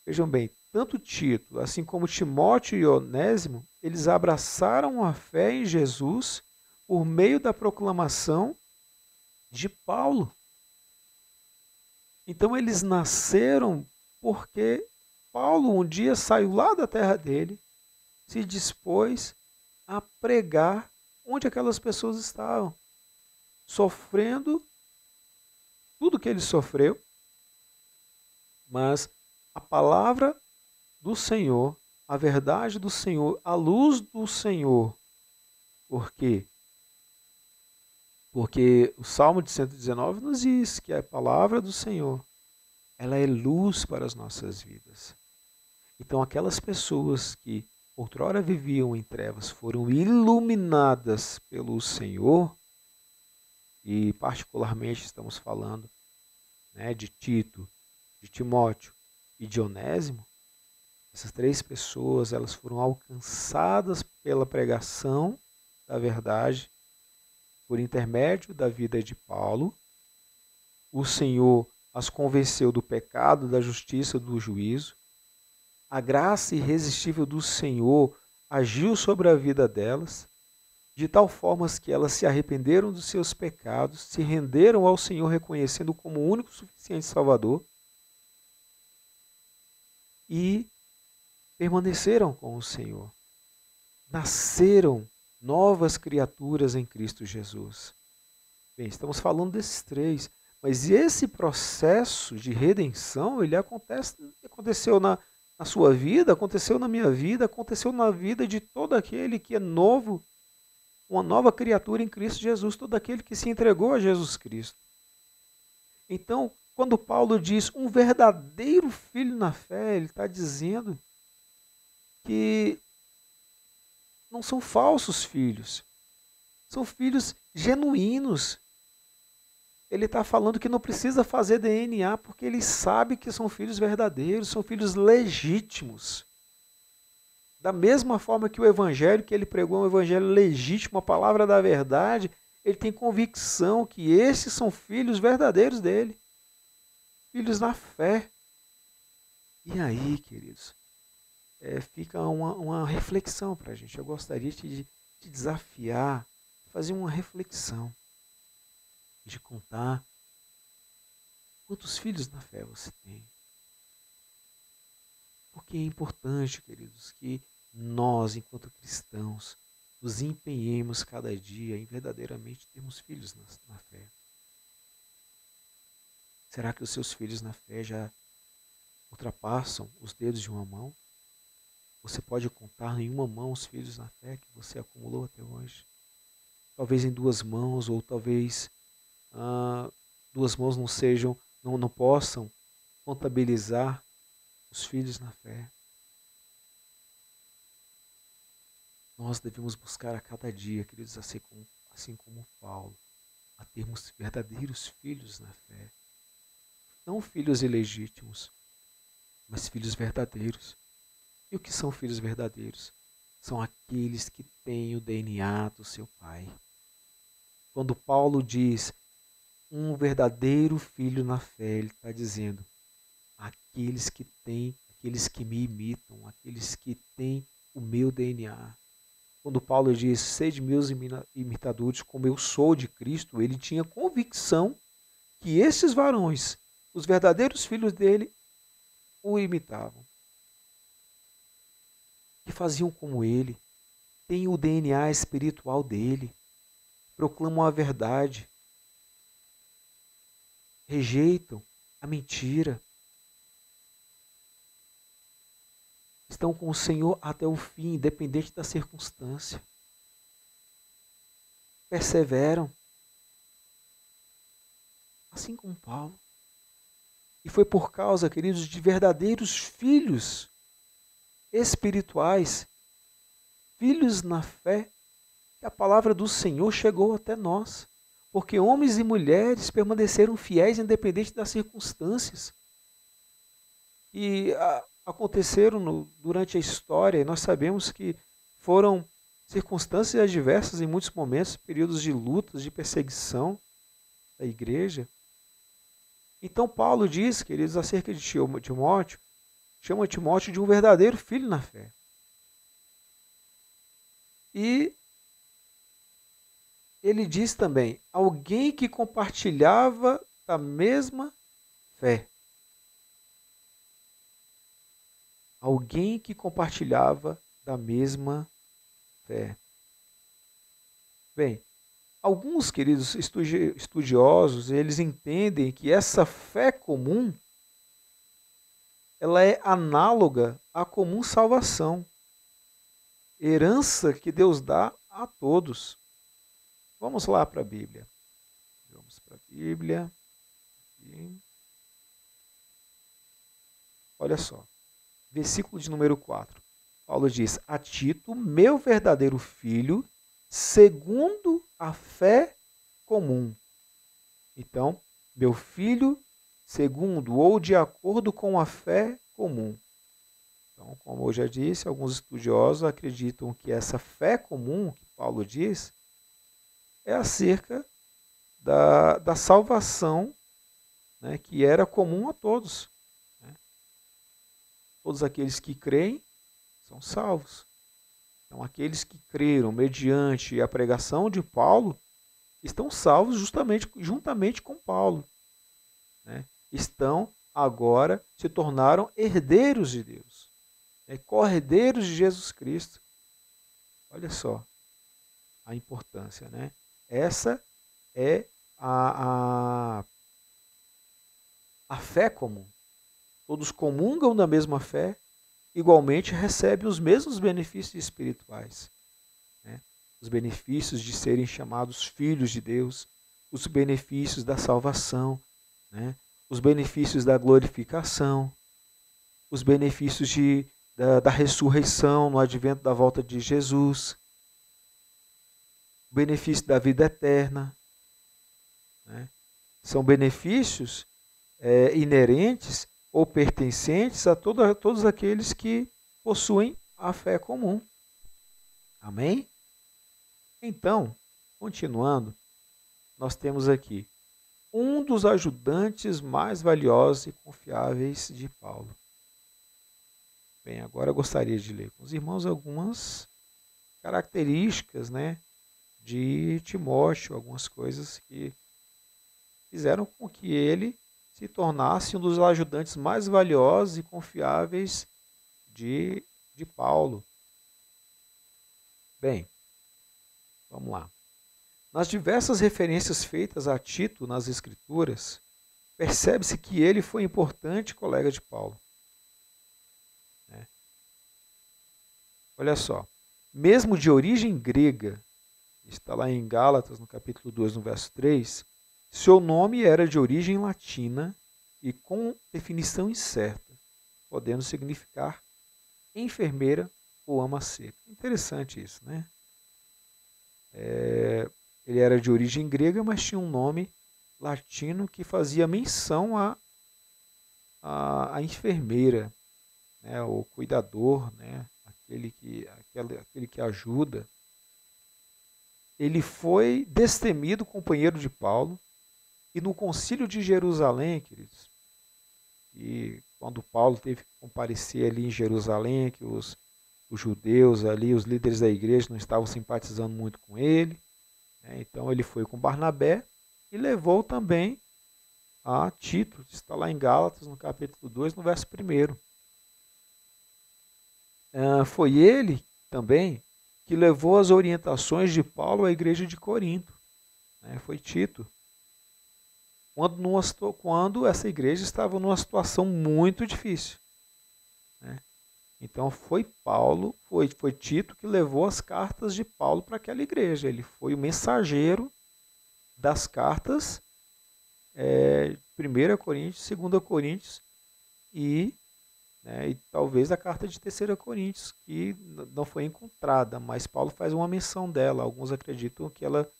S1: Vejam bem, tanto Tito, assim como Timóteo e Onésimo, eles abraçaram a fé em Jesus por meio da proclamação de Paulo. Então eles nasceram porque Paulo um dia saiu lá da terra dele, se dispôs a pregar onde aquelas pessoas estavam, sofrendo tudo que ele sofreu, mas a palavra do Senhor, a verdade do Senhor, a luz do Senhor. Por quê? Porque o Salmo de 119 nos diz que a palavra do Senhor, ela é luz para as nossas vidas. Então aquelas pessoas que outrora viviam em trevas foram iluminadas pelo Senhor, e particularmente estamos falando, né, de Tito, de Timóteo e de Onésimo. Essas três pessoas, elas foram alcançadas pela pregação da verdade por intermédio da vida de Paulo. O Senhor as convenceu do pecado, da justiça, do juízo. A graça irresistível do Senhor agiu sobre a vida delas, de tal forma que elas se arrependeram dos seus pecados, se renderam ao Senhor reconhecendo como o único suficiente Salvador e permaneceram com o Senhor. Nasceram novas criaturas em Cristo Jesus. Bem, estamos falando desses três, mas esse processo de redenção, ele aconteceu na sua vida, aconteceu na minha vida, aconteceu na vida de todo aquele que é novo, uma nova criatura em Cristo Jesus, todo aquele que se entregou a Jesus Cristo. Então, quando Paulo diz um verdadeiro filho na fé, ele está dizendo que não são falsos filhos, são filhos genuínos. Ele está falando que não precisa fazer DNA, porque ele sabe que são filhos verdadeiros, são filhos legítimos. Da mesma forma que o evangelho que ele pregou é um evangelho legítimo, a palavra da verdade, ele tem convicção que esses são filhos verdadeiros dele, filhos na fé. E aí, queridos, fica uma reflexão para a gente. Eu gostaria de desafiar, fazer uma reflexão, de contar quantos filhos na fé você tem. Porque é importante, queridos, que nós, enquanto cristãos, nos empenhemos cada dia em verdadeiramente termos filhos na fé. Será que os seus filhos na fé já ultrapassam os dedos de uma mão? Você pode contar em uma mão os filhos na fé que você acumulou até hoje? Talvez em duas mãos, ou talvez duas mãos não possam contabilizar os filhos na fé. Nós devemos buscar a cada dia, queridos, assim como Paulo, a termos verdadeiros filhos na fé. Não filhos ilegítimos, mas filhos verdadeiros. E o que são filhos verdadeiros? São aqueles que têm o DNA do seu pai. Quando Paulo diz um verdadeiro filho na fé, ele está dizendo aqueles que me imitam, aqueles que têm o meu DNA. Quando Paulo diz, sede meus imitadores, como eu sou de Cristo, ele tinha convicção que esses varões, os verdadeiros filhos dele, o imitavam. Que faziam como ele, têm o DNA espiritual dele, proclamam a verdade, rejeitam a mentira, estão com o Senhor até o fim, independente da circunstância. Perseveram. assim como Paulo. E foi por causa, queridos, de verdadeiros filhos espirituais, filhos na fé, que a palavra do Senhor chegou até nós. Porque homens e mulheres permaneceram fiéis independente das circunstâncias. E aconteceram durante a história, e nós sabemos que foram circunstâncias adversas em muitos momentos, períodos de lutas, de perseguição da igreja. Então Paulo diz, queridos, acerca de Timóteo, chama Timóteo de um verdadeiro filho na fé. E ele diz também, alguém que compartilhava da mesma fé. Alguém que compartilhava da mesma fé. Bem, alguns, queridos estudiosos, eles entendem que essa fé comum, ela é análoga à comum salvação, herança que Deus dá a todos. Vamos lá para a Bíblia. Vamos para a Bíblia. Aqui. Olha só, versículo de número 4. Paulo diz, a Tito, meu verdadeiro filho, segundo a fé comum. Então, meu filho, segundo ou de acordo com a fé comum. Então, como eu já disse, alguns estudiosos acreditam que essa fé comum, que Paulo diz, é acerca da salvação, né, que era comum a todos. Né? Todos aqueles que creem são salvos. Então, aqueles que creram mediante a pregação de Paulo estão salvos juntamente com Paulo. Né? Estão agora, se tornaram herdeiros de Deus, né? Co-herdeiros de Jesus Cristo. Olha só a importância, né? Essa é a fé comum. Todos comungam da mesma fé, igualmente recebem os mesmos benefícios espirituais. Né? Os benefícios de serem chamados filhos de Deus, os benefícios da salvação, né? Os benefícios da glorificação, os benefícios da ressurreição no advento da volta de Jesus, o benefício da vida eterna. Né? São benefícios inerentes ou pertencentes a todos aqueles que possuem a fé comum. Amém? Então, continuando, nós temos aqui um dos ajudantes mais valiosos e confiáveis de Paulo. Bem, agora eu gostaria de ler com os irmãos algumas características, né, de Timóteo, algumas coisas que fizeram com que ele se tornasse um dos ajudantes mais valiosos e confiáveis de Paulo. Bem, vamos lá. Nas diversas referências feitas a Tito nas Escrituras, percebe-se que ele foi importante colega de Paulo. Olha só, mesmo de origem grega, está lá em Gálatas, no capítulo 2, no verso 3, seu nome era de origem latina e com definição incerta, podendo significar enfermeira ou ama seca. Interessante isso, né? Ele era de origem grega, mas tinha um nome latino que fazia menção à enfermeira, né? O cuidador, né? Aquele que ajuda. Ele foi destemido companheiro de Paulo, e no concílio de Jerusalém, queridos, e quando Paulo teve que comparecer ali em Jerusalém, que os judeus ali, os líderes da igreja não estavam simpatizando muito com ele, né? Então ele foi com Barnabé e levou também a Tito, que está lá em Gálatas, no capítulo 2, no verso 1. Foi ele também que levou as orientações de Paulo à igreja de Corinto. Né? Foi Tito. Quando essa igreja estava numa situação muito difícil. Né? Então foi Tito que levou as cartas de Paulo para aquela igreja. Ele foi o mensageiro das cartas 1 Coríntios, 2 Coríntios e talvez a carta de 3 Coríntios, que não foi encontrada, mas Paulo faz uma menção dela. Alguns acreditam que ela,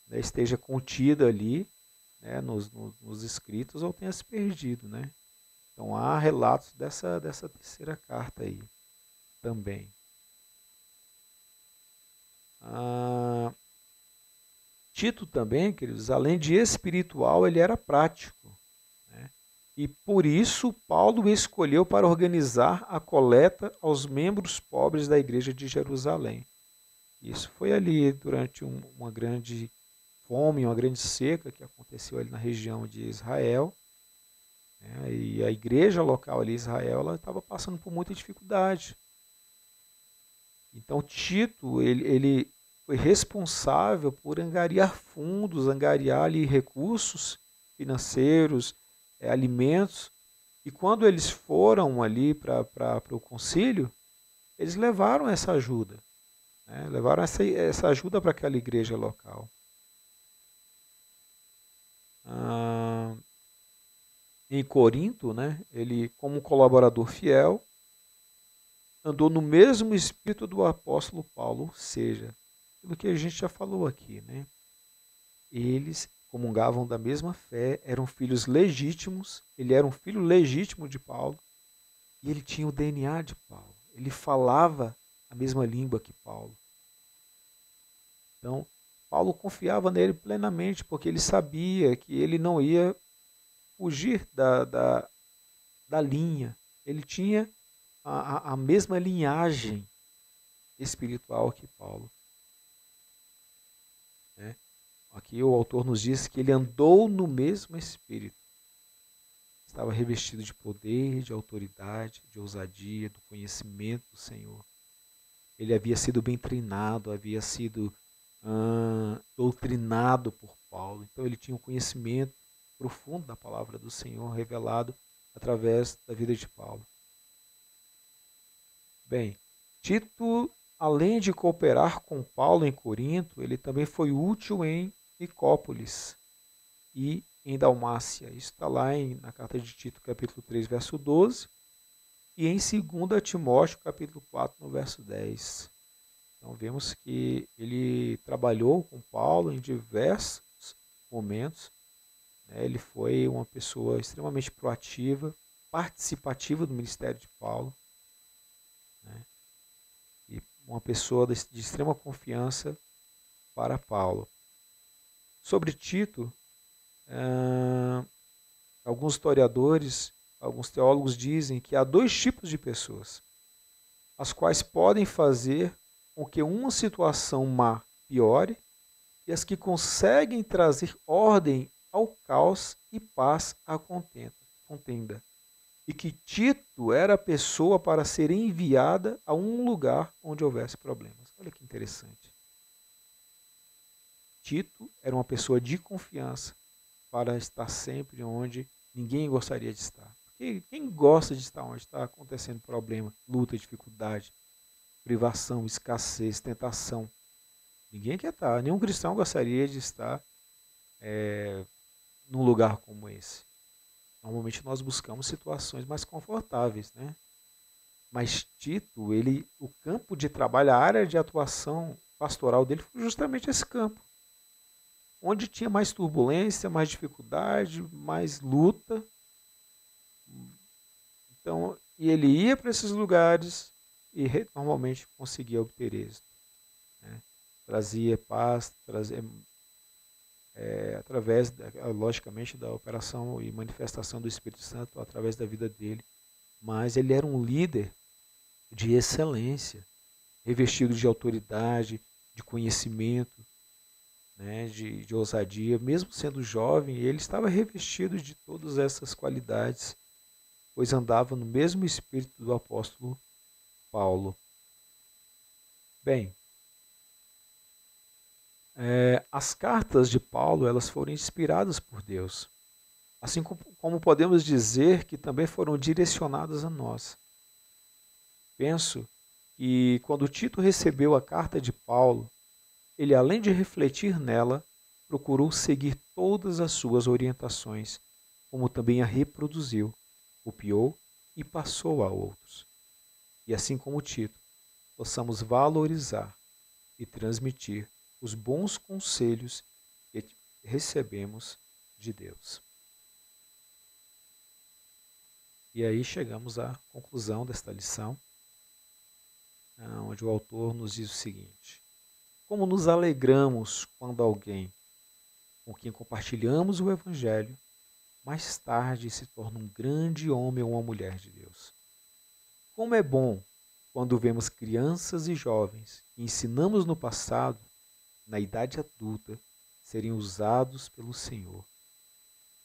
S1: né, esteja contida ali, né, nos escritos ou tenha se perdido, né? Então há relatos dessa terceira carta aí também. Tito também, queridos, além de espiritual, ele era prático, né? E por isso Paulo o escolheu para organizar a coleta aos membros pobres da igreja de Jerusalém. Isso foi ali durante uma grande fome, uma grande seca que aconteceu ali na região de Israel, né? E a igreja local ali, Israel, ela estava passando por muita dificuldade. Então Tito, ele foi responsável por angariar fundos, angariar ali recursos financeiros, alimentos. E quando eles foram ali para o concílio, eles levaram essa ajuda, né? Levaram essa ajuda para aquela igreja local. Em Corinto, né, ele, como colaborador fiel, andou no mesmo espírito do apóstolo Paulo, ou seja, aquilo que a gente já falou aqui, né? Eles comungavam da mesma fé, eram filhos legítimos, ele era um filho legítimo de Paulo, e ele tinha o DNA de Paulo. Ele falava a mesma língua que Paulo. Então, Paulo confiava nele plenamente, porque ele sabia que ele não ia fugir da linha. Ele tinha a mesma linhagem espiritual que Paulo, né? Aqui o autor nos diz que ele andou no mesmo espírito. Estava revestido de poder, de autoridade, de ousadia, do conhecimento do Senhor. Ele havia sido bem treinado, havia sido doutrinado por Paulo. Então ele tinha um conhecimento profundo da palavra do Senhor revelado através da vida de Paulo. Bem, Tito, além de cooperar com Paulo em Corinto, ele também foi útil em Nicópolis e em Dalmácia. Isso está lá na carta de Tito, capítulo 3, verso 12, e em 2 Timóteo, capítulo 4, no verso 10. Então vemos que ele trabalhou com Paulo em diversos momentos, né? Ele foi uma pessoa extremamente proativa, participativa do ministério de Paulo, né? E uma pessoa de extrema confiança para Paulo. Sobre Tito, alguns historiadores, alguns teólogos dizem que há dois tipos de pessoas, as quais podem fazer com que uma situação má piore e as que conseguem trazer ordem ao caos e paz à contenda. E que Tito era a pessoa para ser enviada a um lugar onde houvesse problemas. Olha que interessante. Tito era uma pessoa de confiança para estar sempre onde ninguém gostaria de estar. Porque quem gosta de estar onde está acontecendo problema, luta, dificuldade, privação, escassez, tentação? Ninguém quer estar, nenhum cristão gostaria de estar num lugar como esse. Normalmente nós buscamos situações mais confortáveis, né? Mas Tito, o campo de trabalho, a área de atuação pastoral dele foi justamente esse campo, onde tinha mais turbulência, mais dificuldade, mais luta. Então, e ele ia para esses lugares e normalmente conseguia obter êxito, né? Trazia paz, através, logicamente, da operação e manifestação do Espírito Santo através da vida dele. Mas ele era um líder de excelência, revestido de autoridade, de conhecimento, né, de ousadia. Mesmo sendo jovem, ele estava revestido de todas essas qualidades, pois andava no mesmo espírito do apóstolo Paulo. Bem, as cartas de Paulo, elas foram inspiradas por Deus, assim como podemos dizer que também foram direcionadas a nós. Penso que quando Tito recebeu a carta de Paulo, ele, além de refletir nela, procurou seguir todas as suas orientações, como também a reproduziu, copiou e passou a outros. E assim como Tito, possamos valorizar e transmitir os bons conselhos que recebemos de Deus. E aí chegamos à conclusão desta lição, onde o autor nos diz o seguinte: como nos alegramos quando alguém com quem compartilhamos o Evangelho, mais tarde se torna um grande homem ou uma mulher de Deus. Como é bom quando vemos crianças e jovens que ensinamos no passado, na idade adulta, serem usados pelo Senhor.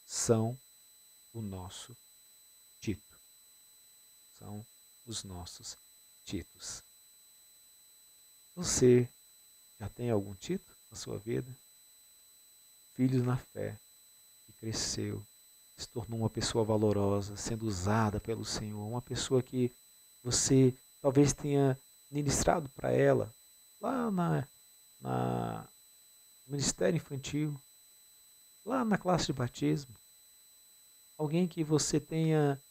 S1: São o nosso Tito. São os nossos Titos. Você já tem algum Tito na sua vida? Filho na fé, que cresceu, se tornou uma pessoa valorosa, sendo usada pelo Senhor, uma pessoa que você talvez tenha ministrado para ela lá no ministério infantil, lá na classe de batismo. Alguém que você tenha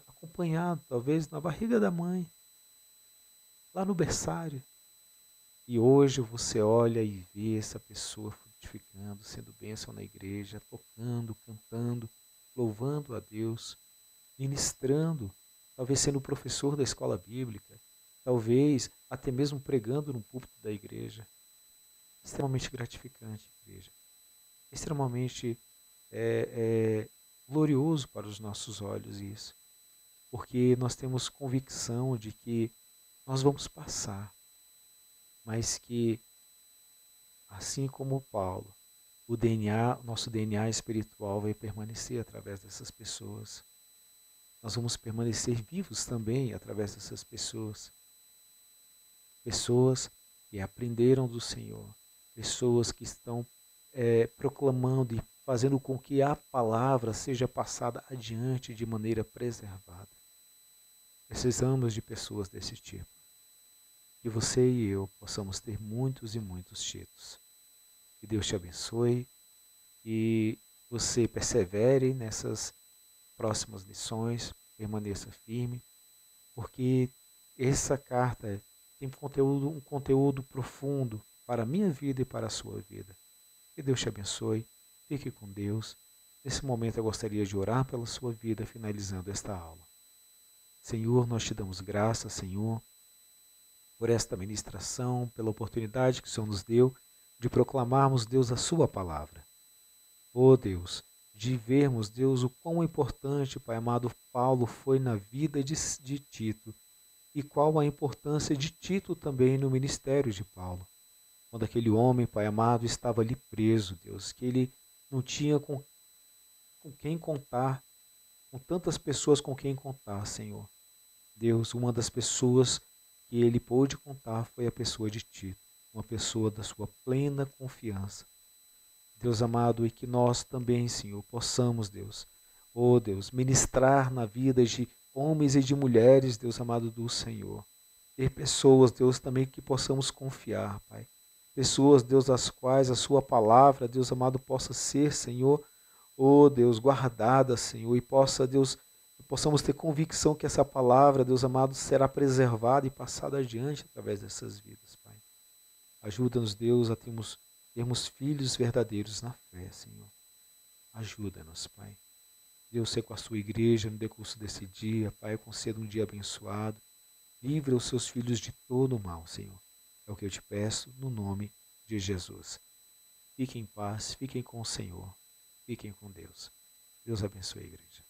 S1: acompanhado, talvez na barriga da mãe, lá no berçário. E hoje você olha e vê essa pessoa frutificando, sendo bênção na igreja, tocando, cantando, louvando a Deus, ministrando, talvez sendo professor da escola bíblica, talvez até mesmo pregando no púlpito da igreja. Extremamente gratificante, igreja. Extremamente glorioso para os nossos olhos isso, porque nós temos convicção de que nós vamos passar, mas que, assim como Paulo, nosso DNA espiritual vai permanecer através dessas pessoas. Nós vamos permanecer vivos também através dessas pessoas. Pessoas que aprenderam do Senhor, pessoas que estão proclamando e fazendo com que a palavra seja passada adiante de maneira preservada. Precisamos de pessoas desse tipo. Que você e eu possamos ter muitos e muitos Titos. Que Deus te abençoe e você persevere nessas próximas lições, permaneça firme, porque essa carta tem um conteúdo profundo para a minha vida e para a sua vida. Que Deus te abençoe, fique com Deus. Nesse momento eu gostaria de orar pela sua vida, finalizando esta aula. Senhor, nós te damos graças, Senhor, por esta ministração, pela oportunidade que o Senhor nos deu de proclamarmos, Deus, a sua palavra. Oh Deus, de vermos, Deus, o quão importante, Pai amado, Paulo foi na vida de Tito e qual a importância de Tito também no ministério de Paulo. Quando aquele homem, Pai amado, estava ali preso, Deus, que ele não tinha com quem contar, com tantas pessoas com quem contar, Senhor. Deus, uma das pessoas que ele pôde contar foi a pessoa de Tito, uma pessoa da sua plena confiança. Deus amado, e que nós também, Senhor, possamos, Deus, oh Deus, ministrar na vida de homens e de mulheres, Deus amado do Senhor. Ter pessoas, Deus, também que possamos confiar, Pai. Pessoas, Deus, as quais a sua palavra, Deus amado, possa ser, Senhor, oh Deus, guardada, Senhor, e possamos ter convicção que essa palavra, Deus amado, será preservada e passada adiante através dessas vidas, Pai. Ajuda-nos, Deus, a termos filhos verdadeiros na fé, Senhor. Ajuda-nos, Pai. Deus, seja com a sua igreja no decurso desse dia, Pai, conceda um dia abençoado. Livra os seus filhos de todo o mal, Senhor. É o que eu te peço, no nome de Jesus. Fiquem em paz, fiquem com o Senhor, fiquem com Deus. Deus abençoe a igreja.